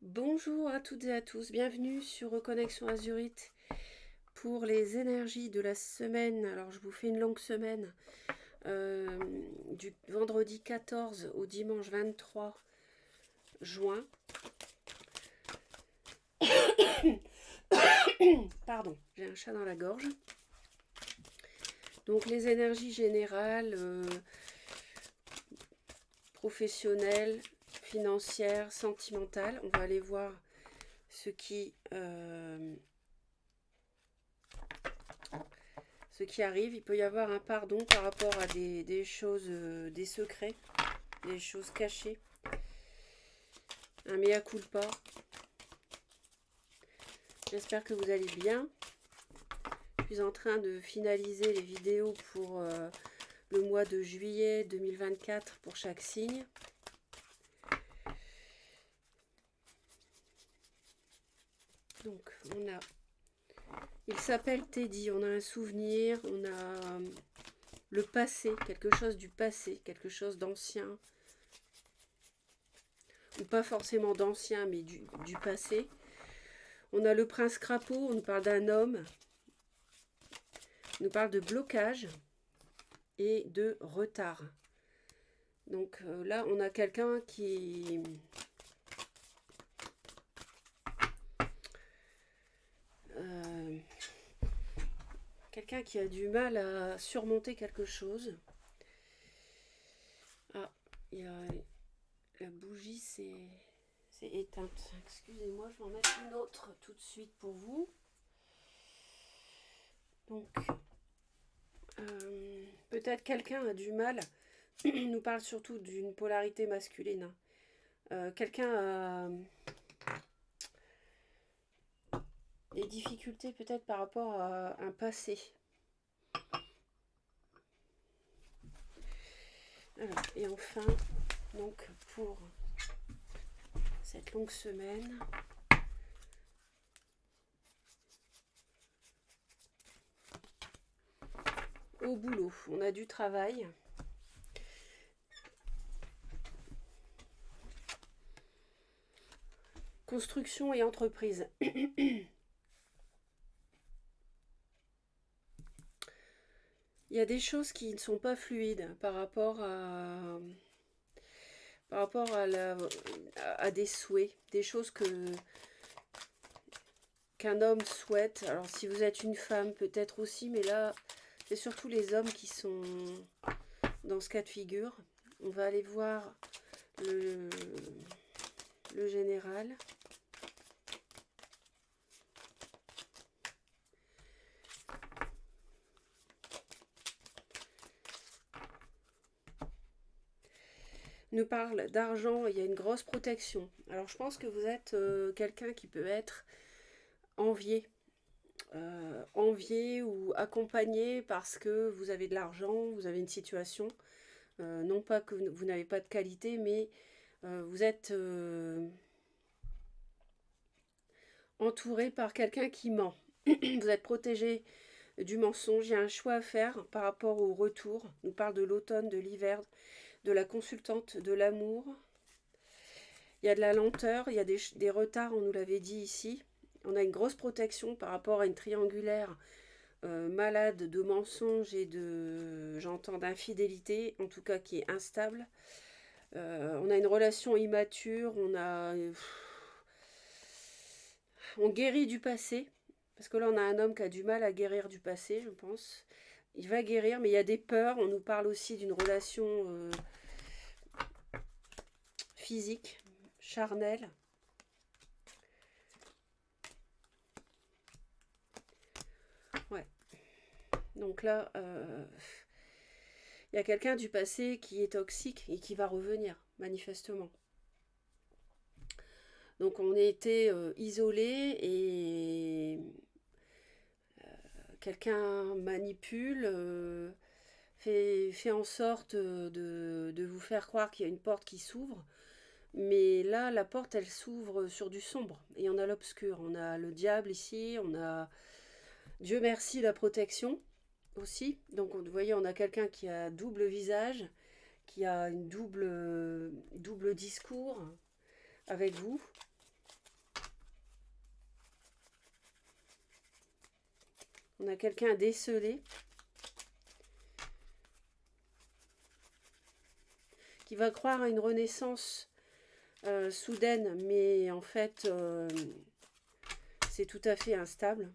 Bonjour à toutes et à tous, bienvenue sur Reconnexion Azurite pour les énergies de la semaine. Alors je vous fais une longue semaine du vendredi 14 au dimanche 23 juin. Pardon, j'ai un chat dans la gorge. Donc les énergies générales, professionnelles, financières, sentimentales. On va aller voir ce qui arrive. Il peut y avoir un pardon par rapport à des choses, des secrets, des choses cachées. Un mea culpa. J'espère que vous allez bien. Je suis en train de finaliser les vidéos pour le mois de juillet 2024 pour chaque signe. Donc on a... Il s'appelle Teddy, on a un souvenir, on a le passé, quelque chose du passé, quelque chose d'ancien. Ou pas forcément d'ancien, mais du passé. On a le prince crapaud, on nous parle d'un homme. On nous parle de blocage et de retard. Donc là, on a quelqu'un qui... quelqu'un qui a du mal à surmonter quelque chose. Ah, il y a... La bougie c'est éteinte. Excusez-moi, je vais en mettre une autre tout de suite pour vous. Donc, peut-être quelqu'un a du mal. Il nous parle surtout d'une polarité masculine. Quelqu'un a des difficultés peut-être par rapport à un passé. Alors, et enfin, donc pour cette longue semaine, au boulot, on a du travail. Construction et entreprise. Il y a des choses qui ne sont pas fluides par rapport à des souhaits, des choses qu'un homme souhaite. Alors si vous êtes une femme peut-être aussi, mais là c'est surtout les hommes qui sont dans ce cas de figure. On va aller voir le général. Nous parle d'argent, il y a une grosse protection. Alors je pense que vous êtes quelqu'un qui peut être envié. Envié ou accompagné parce que vous avez de l'argent, vous avez une situation. Non pas que vous n'avez pas de qualité, mais vous êtes entouré par quelqu'un qui ment. Vous êtes protégé du mensonge. Il y a un choix à faire par rapport au retour. On nous parle de l'automne, de l'hiver, de la consultante, de l'amour. Il y a de la lenteur, il y a des retards, on nous l'avait dit ici. On a une grosse protection par rapport à une triangulaire malade de mensonges et de, j'entends, d'infidélité, en tout cas qui est instable. On a une relation immature, on guérit du passé, parce que là on a un homme qui a du mal à guérir du passé, je pense. Il va guérir, mais il y a des peurs. On nous parle aussi d'une relation physique, charnelle. Ouais. Donc là, il y a quelqu'un du passé qui est toxique et qui va revenir, manifestement. Donc on a été isolés et quelqu'un manipule, fait en sorte de vous faire croire qu'il y a une porte qui s'ouvre. Mais là, la porte, elle s'ouvre sur du sombre. Et on a l'obscur. On a le diable ici. On a, Dieu merci, la protection aussi. Donc, vous voyez, on a quelqu'un qui a double visage, qui a une double discours avec vous. On a quelqu'un à déceler qui va croire à une renaissance soudaine, mais en fait, c'est tout à fait instable.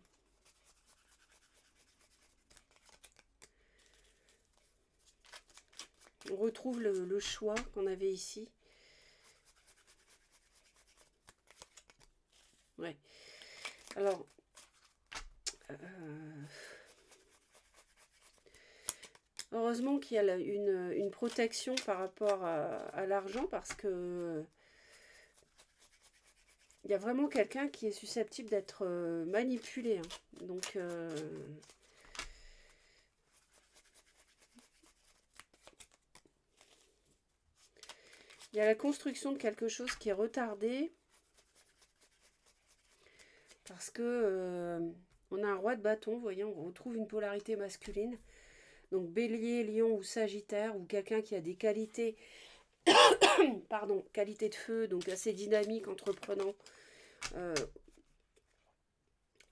On retrouve le choix qu'on avait ici. Ouais. Alors, heureusement qu'il y a une protection par rapport à l'argent, parce que il y a vraiment quelqu'un qui est susceptible d'être manipulé. Hein. Donc, il y a la construction de quelque chose qui est retardé. Parce que on a un roi de bâton, vous voyez, on retrouve une polarité masculine. Donc bélier, lion ou sagittaire, ou quelqu'un qui a des qualités, pardon, qualité de feu, donc assez dynamique, entreprenant,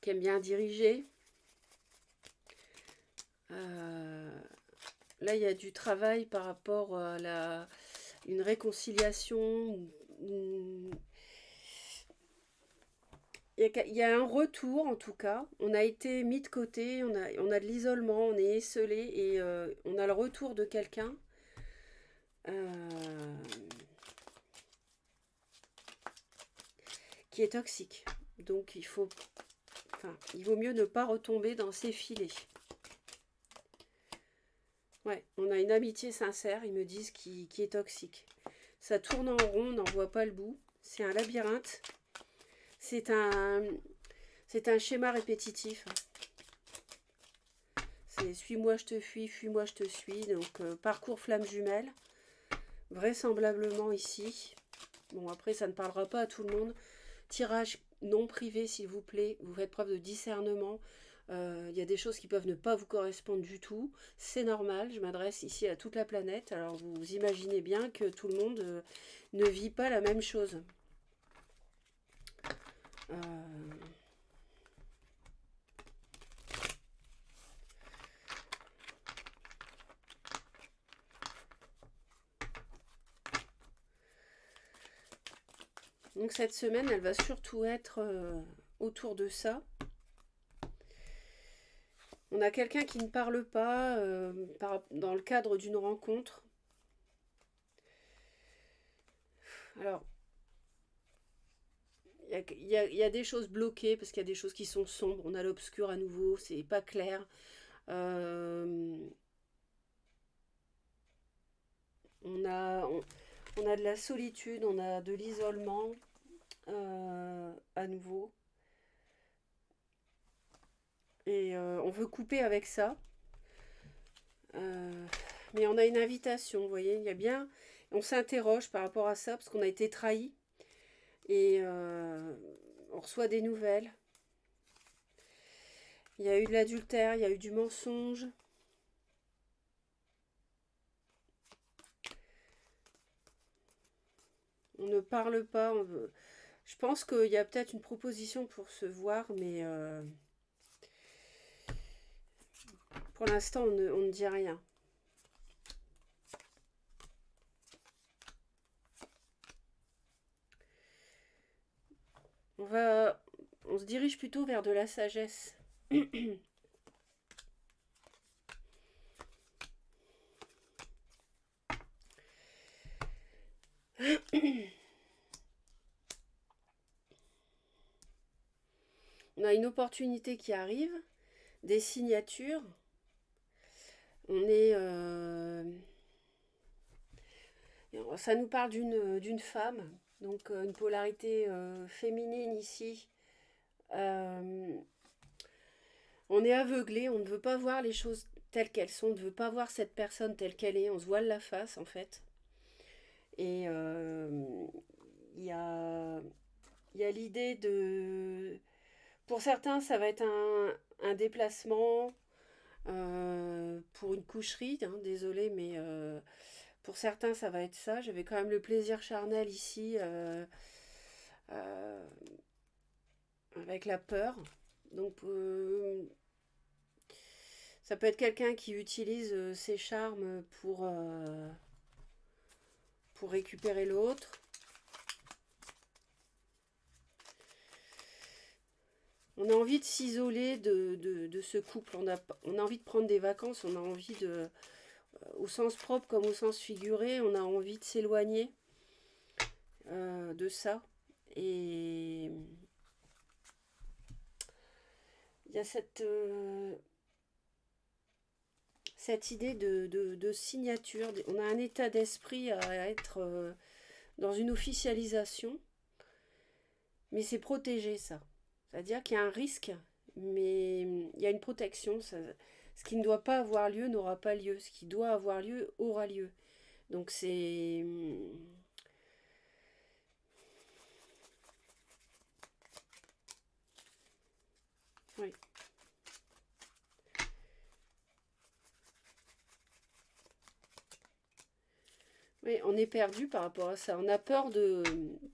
qui aime bien diriger. Là, il y a du travail par rapport à une réconciliation. Il y a un retour, en tout cas. On a été mis de côté, on a de l'isolement, on est esselé, et on a le retour de quelqu'un. Qui est toxique. Donc il vaut mieux ne pas retomber dans ces filets. Ouais, on a une amitié sincère, ils me disent, qui est toxique. Ça tourne en rond, on n'en voit pas le bout. C'est un labyrinthe. C'est un schéma répétitif. C'est suis-moi, je te fuis, fuis-moi, je te suis. Donc parcours flamme jumelle. Vraisemblablement ici. Bon, après, ça ne parlera pas à tout le monde. Tirage non privé, s'il vous plaît. Vous faites preuve de discernement. Il y a des choses qui peuvent ne pas vous correspondre du tout. C'est normal, je m'adresse ici à toute la planète. Alors vous imaginez bien que tout le monde ne vit pas la même chose. Donc cette semaine, elle va surtout être autour de ça. On a quelqu'un qui ne parle pas dans le cadre d'une rencontre. Alors, il y a des choses bloquées parce qu'il y a des choses qui sont sombres. On a l'obscur à nouveau, c'est pas clair. On a de la solitude, on a de l'isolement à nouveau. Et on veut couper avec ça. Mais on a une invitation, vous voyez, il y a bien... On s'interroge par rapport à ça, parce qu'on a été trahi. Et on reçoit des nouvelles. Il y a eu de l'adultère, il y a eu du mensonge. On ne parle pas. Je pense qu'il y a peut-être une proposition pour se voir, mais pour l'instant, on ne dit rien. On se dirige plutôt vers de la sagesse. On a une opportunité qui arrive, des signatures. On est... ça nous parle d'une femme, donc une polarité féminine ici. On est aveuglé, on ne veut pas voir les choses telles qu'elles sont, on ne veut pas voir cette personne telle qu'elle est, on se voile la face en fait. Et il y a, y a l'idée de... Pour certains, ça va être un déplacement pour une coucherie, hein, désolé, mais pour certains, ça va être ça. J'avais quand même le plaisir charnel ici avec la peur. Donc, Ça peut être quelqu'un qui utilise ses charmes pour récupérer l'autre. On a envie de s'isoler de ce couple. On a envie de prendre des vacances. On a envie de, au sens propre comme au sens figuré, on a envie de s'éloigner de ça. Et il y a cette idée de signature. On a un état d'esprit à être dans une officialisation, mais c'est protégé ça. C'est-à-dire qu'il y a un risque, mais il y a une protection. Ce qui ne doit pas avoir lieu n'aura pas lieu. Ce qui doit avoir lieu aura lieu. Donc c'est... Oui. Oui, on est perdu par rapport à ça. On a peur de...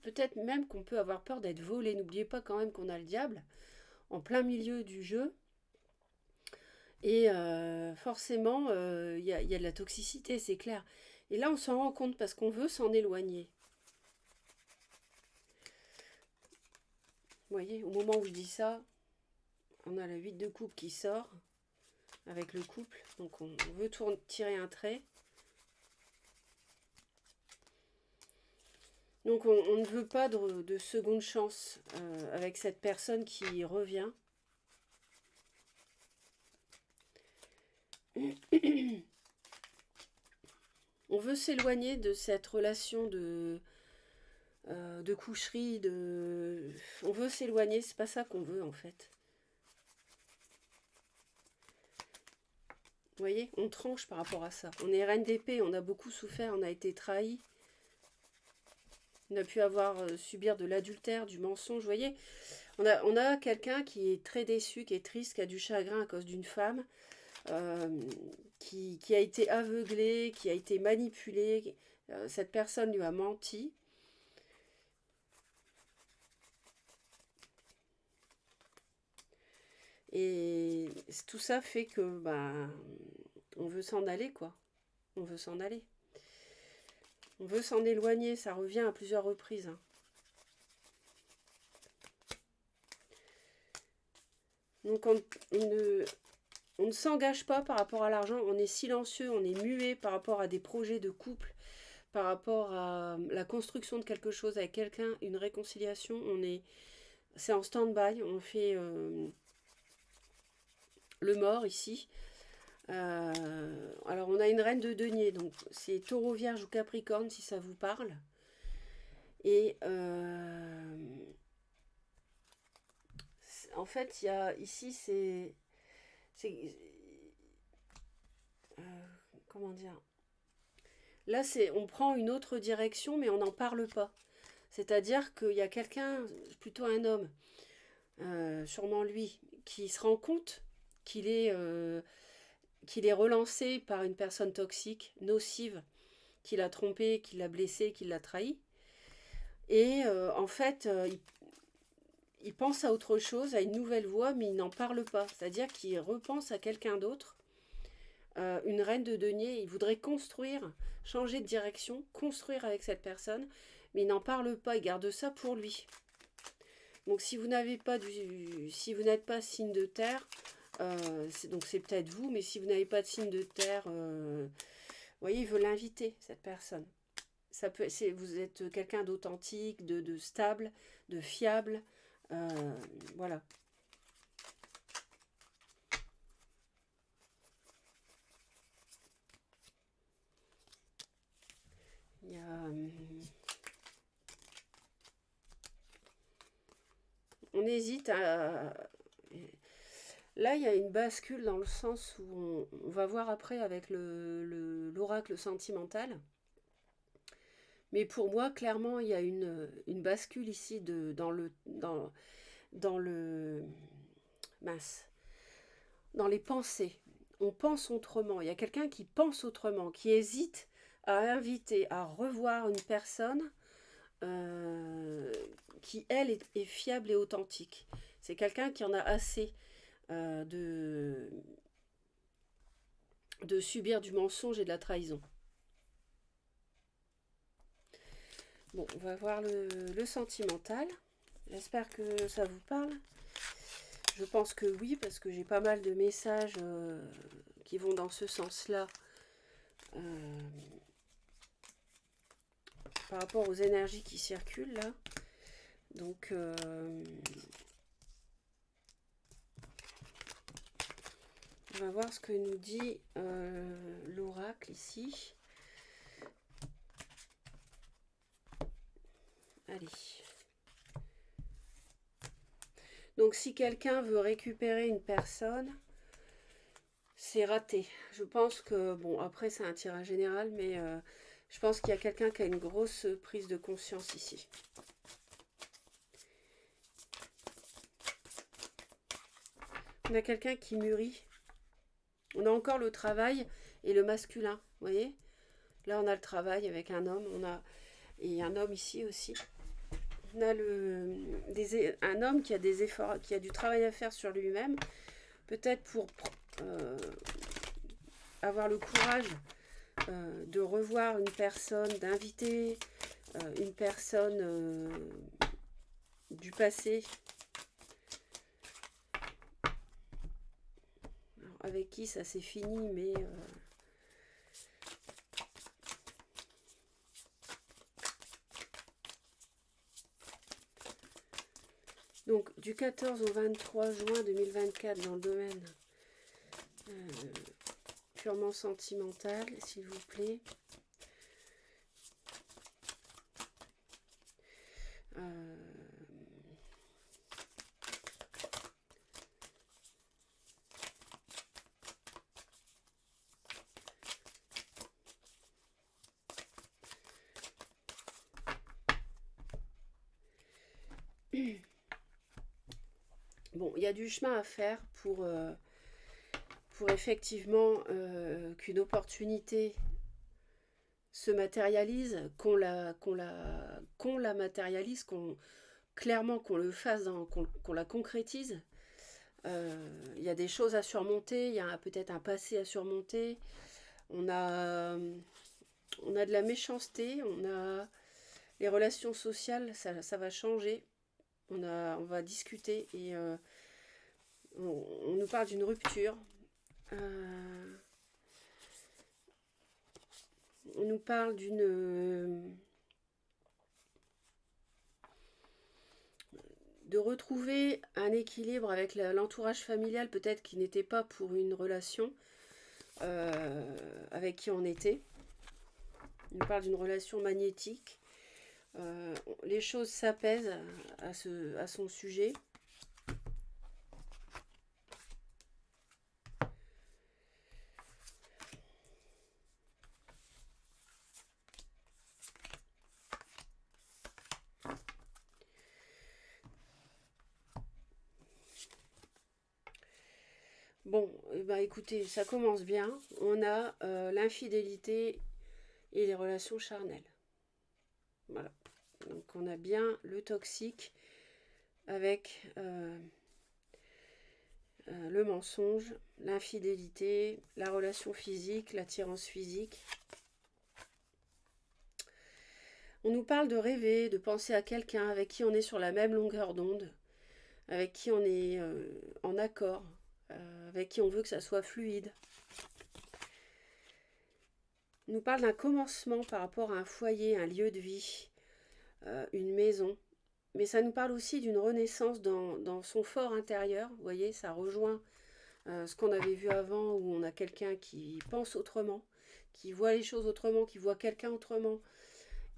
Peut-être même qu'on peut avoir peur d'être volé. N'oubliez pas quand même qu'on a le diable en plein milieu du jeu. Et forcément, y a de la toxicité, c'est clair. Et là, on s'en rend compte parce qu'on veut s'en éloigner. Vous voyez, au moment où je dis ça, on a la 8 de coupe qui sort avec le couple. Donc on veut tirer un trait. Donc on ne veut pas de seconde chance avec cette personne qui revient. On veut s'éloigner de cette relation de coucherie, on veut s'éloigner, c'est pas ça qu'on veut en fait. Vous voyez, on tranche par rapport à ça. On est reine d'épée, on a beaucoup souffert, on a été trahi. On a pu subir de l'adultère, du mensonge, vous voyez. On a quelqu'un qui est très déçu, qui est triste, qui a du chagrin à cause d'une femme, qui a été aveuglée, qui a été manipulée. Cette personne lui a menti. Et tout ça fait que on veut s'en aller, quoi. On veut s'en aller. On veut s'en éloigner, ça revient à plusieurs reprises. Hein. Donc on ne s'engage pas par rapport à l'argent, on est silencieux, on est muet par rapport à des projets de couple, par rapport à la construction de quelque chose avec quelqu'un, une réconciliation, c'est en stand-by, on fait le mort ici. Alors on a une reine de denier, donc c'est taureau, vierge ou capricorne si ça vous parle. Et en fait, il y a ici, comment dire? Là, on prend une autre direction, mais on n'en parle pas. C'est-à-dire qu'il y a quelqu'un, plutôt un homme, sûrement lui, qui se rend compte qu'il est relancé par une personne toxique, nocive, qui l'a trompé, qui l'a blessé, qui l'a trahi. Et en fait, il pense à autre chose, à une nouvelle voie, mais il n'en parle pas. C'est-à-dire qu'il repense à quelqu'un d'autre, une reine de denier. Il voudrait construire, changer de direction, construire avec cette personne, mais il n'en parle pas, il garde ça pour lui. Donc si vous n'êtes pas signe de terre, donc c'est peut-être vous, mais si vous n'avez pas de signe de terre, vous voyez, il veut l'inviter, cette personne. Vous êtes quelqu'un d'authentique, de stable, de fiable, voilà. Il y a, on hésite à... Là, il y a une bascule dans le sens où on va voir après avec l'oracle sentimental. Mais pour moi, clairement, il y a une bascule ici dans les pensées. On pense autrement. Il y a quelqu'un qui pense autrement, qui hésite à inviter, à revoir une personne qui, elle, est fiable et authentique. C'est quelqu'un qui en a assez de subir du mensonge et de la trahison. Bon, on va voir le sentimental. J'espère que ça vous parle. Je pense que oui, parce que j'ai pas mal de messages qui vont dans ce sens-là. Par rapport aux énergies qui circulent là. Donc, on va voir ce que nous dit l'oracle ici. Allez. Donc, si quelqu'un veut récupérer une personne, c'est raté. Je pense que, bon, après c'est un tirage général, mais je pense qu'il y a quelqu'un qui a une grosse prise de conscience ici. On a quelqu'un qui mûrit. On a encore le travail et le masculin, vous voyez? Là, on a le travail avec un homme, et un homme ici aussi. On a un homme qui a des efforts, qui a du travail à faire sur lui-même, peut-être pour avoir le courage de revoir une personne, d'inviter une personne du passé avec qui ça s'est fini, mais donc du 14 au 23 juin 2024 dans le domaine purement sentimental, s'il vous plaît. Bon, il y a du chemin à faire pour effectivement qu'une opportunité se matérialise, qu'on la matérialise, clairement qu'on le fasse, qu'on la concrétise. Il y a des choses à surmonter, il y a peut-être un passé à surmonter. On a de la méchanceté, on a les relations sociales, ça va changer. On va discuter et on nous parle d'une rupture. On nous parle de retrouver un équilibre avec l'entourage familial, peut-être qui n'était pas pour une relation avec qui on était. On nous parle d'une relation magnétique. Les choses s'apaisent à son sujet. Bon, écoutez, ça commence bien. On a l'infidélité et les relations charnelles. Voilà. Donc on a bien le toxique avec le mensonge, l'infidélité, la relation physique, l'attirance physique. On nous parle de rêver, de penser à quelqu'un avec qui on est sur la même longueur d'onde, avec qui on est en accord, avec qui on veut que ça soit fluide. On nous parle d'un commencement par rapport à un foyer, un lieu de vie, une maison. Mais ça nous parle aussi d'une renaissance dans son fort intérieur. Vous voyez, ça rejoint ce qu'on avait vu avant, où on a quelqu'un qui pense autrement, qui voit les choses autrement, qui voit quelqu'un autrement,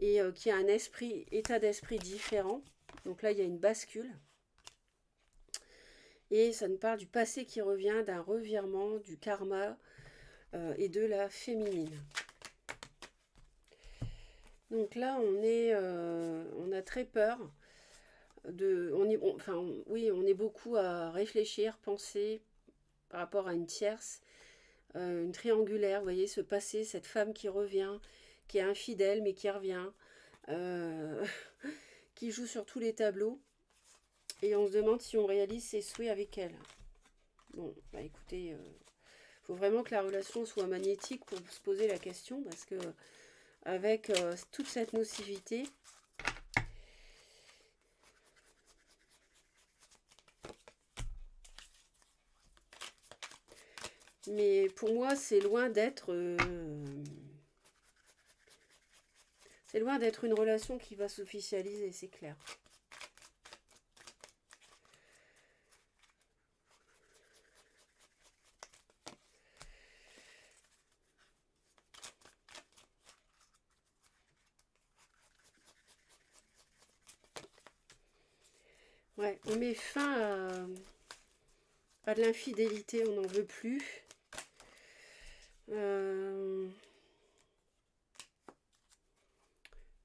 et qui a un état d'esprit différent. Donc là, il y a une bascule. Et ça nous parle du passé qui revient, d'un revirement, du karma et de la féminine. Donc là, on a très peur. On est beaucoup à réfléchir, penser par rapport à une tierce, une triangulaire, vous voyez, ce passé, cette femme qui revient, qui est infidèle mais qui revient, qui joue sur tous les tableaux, et on se demande si on réalise ses souhaits avec elle. Bon, écoutez, faut vraiment que la relation soit magnétique pour se poser la question, parce que avec toute cette nocivité, mais pour moi, c'est loin d'être une relation qui va s'officialiser, c'est clair. Ouais, on met fin à de l'infidélité, on n'en veut plus.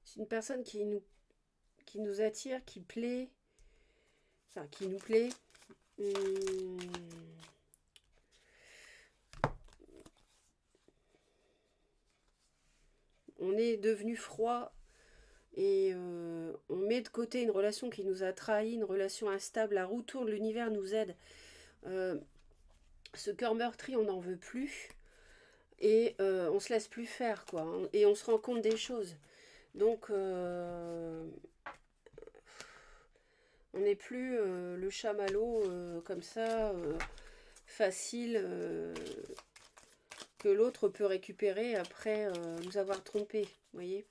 C'est une personne qui nous attire, qui plaît, enfin qui nous plaît. On est devenu froid et on met de côté une relation qui nous a trahis, une relation instable. La roue tourne, l'univers nous aide. Ce cœur meurtri, on n'en veut plus. Et on se laisse plus faire, quoi. Et on se rend compte des choses. Donc, on n'est plus le chamallow comme ça, facile, que l'autre peut récupérer après nous avoir trompés, vous voyez.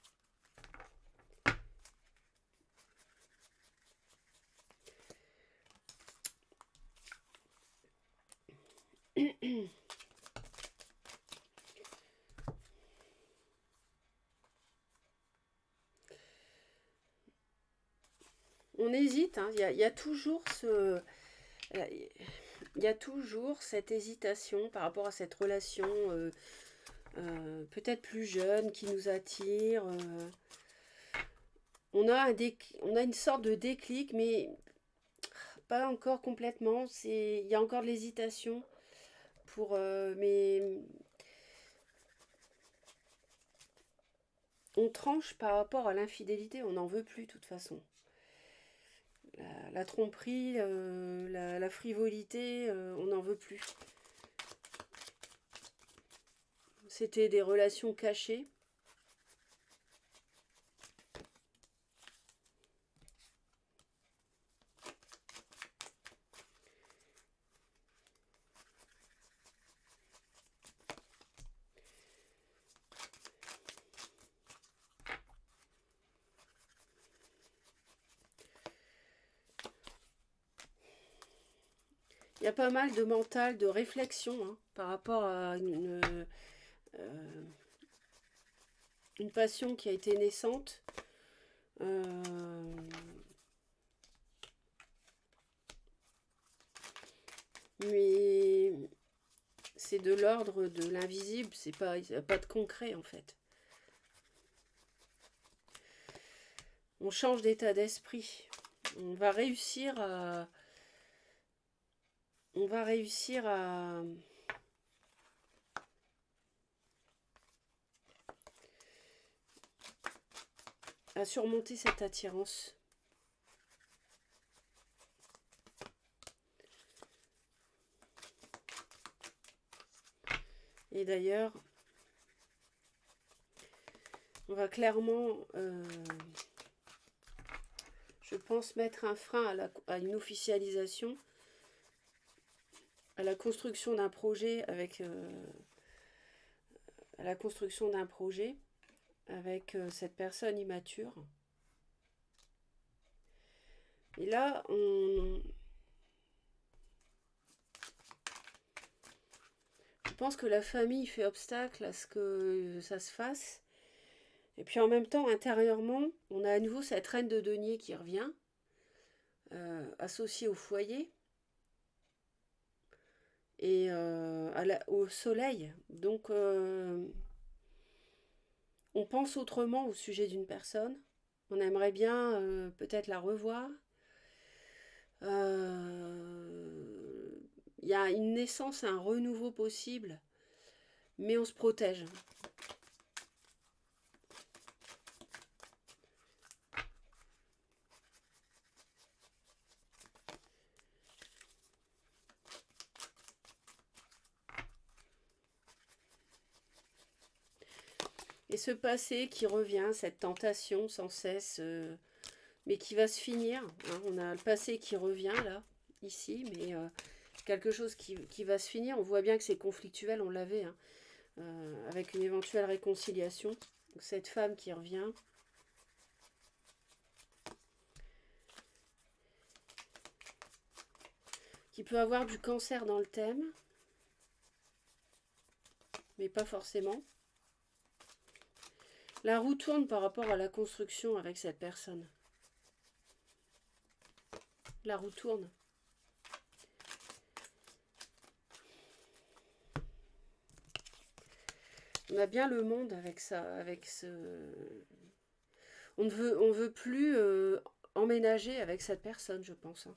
On hésite, hein. Il y a toujours il y a toujours cette hésitation par rapport à cette relation peut-être plus jeune qui nous attire. On a une sorte de déclic, mais pas encore complètement. Il y a encore de l'hésitation mais on tranche par rapport à l'infidélité. On n'en veut plus de toute façon. La tromperie, la frivolité, on n'en veut plus. C'était des relations cachées. Il y a pas mal de mental, de réflexion hein, par rapport à une passion qui a été naissante. Mais c'est de l'ordre de l'invisible, il n'y a pas de concret en fait. On change d'état d'esprit. On va réussir à surmonter cette attirance. Et d'ailleurs, on va clairement, je pense, mettre un frein à une officialisation, à la construction d'un projet avec cette personne immature. Et là, je pense que la famille fait obstacle à ce que ça se fasse. Et puis en même temps, intérieurement, on a à nouveau cette reine de denier qui revient, associée au foyer et au soleil. Donc, on pense autrement au sujet d'une personne. On aimerait bien peut-être la revoir. Il y a une naissance, un renouveau possible, mais on se protège. Et ce passé qui revient, cette tentation sans cesse, mais qui va se finir. Hein. On a le passé qui revient là, ici, mais quelque chose qui va se finir. On voit bien que c'est conflictuel, on l'avait, hein, avec une éventuelle réconciliation. Donc, cette femme qui revient. Qui peut avoir du cancer dans le thème, mais pas forcément. La roue tourne par rapport à la construction avec cette personne. La roue tourne. On a bien le monde avec ça, avec ce... On veut plus emménager avec cette personne, je pense. Hein.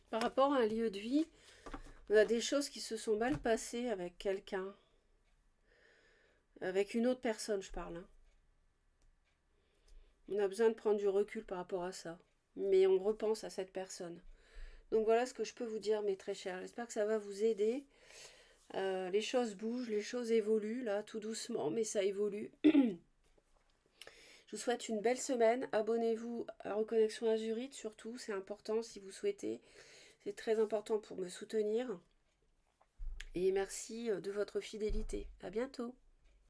Par rapport à un lieu de vie, on a des choses qui se sont mal passées avec quelqu'un. Avec une autre personne, je parle. Hein. On a besoin de prendre du recul par rapport à ça. Mais on repense à cette personne. Donc voilà ce que je peux vous dire, mes très chers. J'espère que ça va vous aider. Les choses bougent, les choses évoluent, là, tout doucement, mais ça évolue. Je vous souhaite une belle semaine. Abonnez-vous à Reconnexion Azurite, surtout, c'est important si vous souhaitez. C'est très important pour me soutenir. Et merci de votre fidélité. À bientôt.